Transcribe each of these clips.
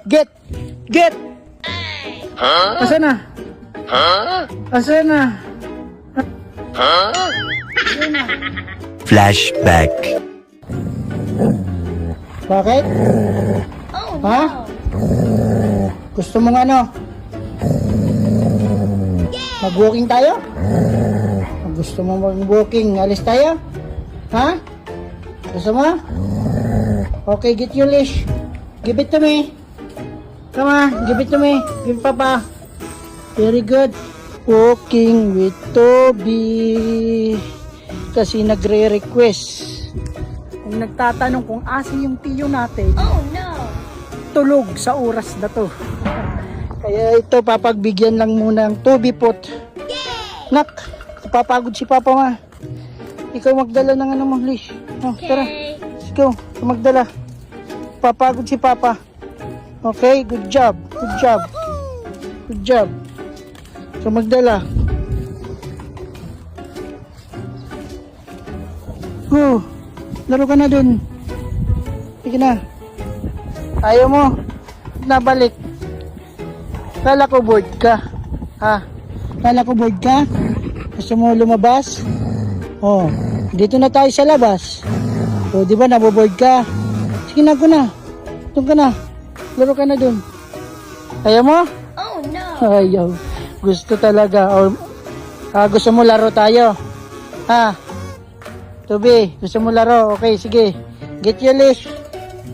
Get! Get! Asan na? Asan na? Asan na? Flashback. Bakit? Ha? Gusto mong ano? Mag-walking tayo? Gusto mo mag-walking? Alis tayo? Ha? Gusto mo? Okay, get your leash. Give it to me. Come on, give it to me. Give Papa. Very good. Walking with Toby. Kasi nagre-request. Kung nagtatanong kung asan yung tiyo natin, Oh no! tulog sa oras na to. Kaya ito, papagbigyan lang muna ng Toby pot. Nak, papagod si Papa ma. Ikaw magdala ng ano mo, leash. Oh, tara. Ikaw, magdala. Papagod si Papa. Okay, good job. Good job. Good job. So magdala. Oh, laro ka na dun. Sige na. Ayaw mo. Nabalik. Kala ko bored ka. Ha? Kala ko bored ka? Gusto mo lumabas? Oh, dito na tayo sa labas. Oh, di ba naboboard ka? Sige na, ko na. Doon ka na. Laro ka na dun. Ayaw mo? Oh no! Ayaw. Gusto talaga. Or, gusto mo laro tayo? Ha? Toby, gusto mo laro? Okay, sige. Get your leash.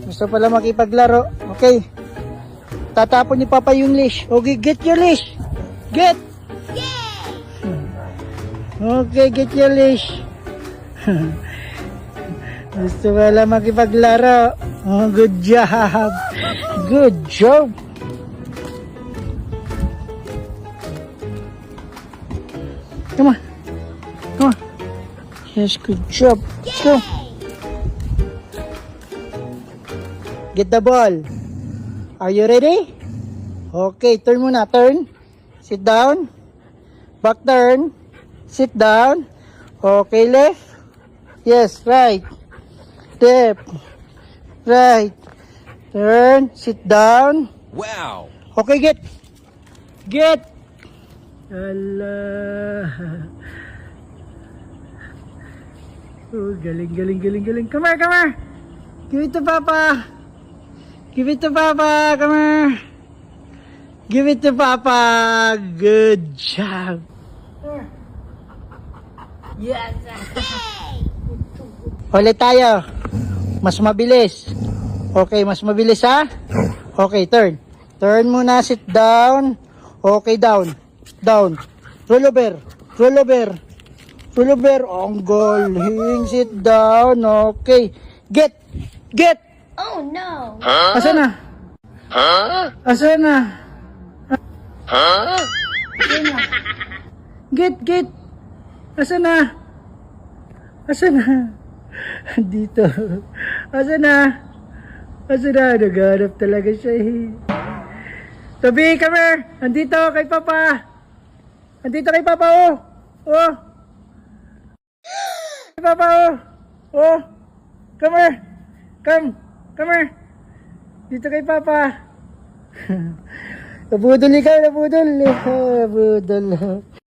Gusto pala makipaglaro. Okay. Tatapon ni Papa yung leash. Okay, get your leash. Get! Okay, get your leash. Gusto pala makipaglaro. Oh, good job. Good job. Come on. Come on. Yes, good job. Let's go. Get the ball. Are you ready? Okay, turn muna. Turn. Sit down. Back turn. Sit down. Okay, left. Yes, right. Left. Right. Turn. Sit down. Wow. Okay, get. Get. Allah. Oh, galing, galing, galing, galing. Come here, come here. Give it to Papa. Give it to Papa. Come here. Give it to Papa. Good job. Yes! Ulit tayo. Mas mabilis. Okay, mas mabilis ha? Okay, turn. Turn muna, sit down. Okay, down. Down. Roll over. Roll over. Roll over. Ang galing. Sit down. Okay. Get. Get. Oh no! Asan na? Asan na? Asan na? Get, get. Asan na? Asan na? Dito. Asan na? Asan na? Naghanap talaga siya eh. Toby, come here. Andito kay Papa. Andito kay Papa, oh. Oh. Kay Papa, oh. Oh. Come here. Come. Come here. Dito kay Papa. Nabudol ikaw, nabudol. Nabudol.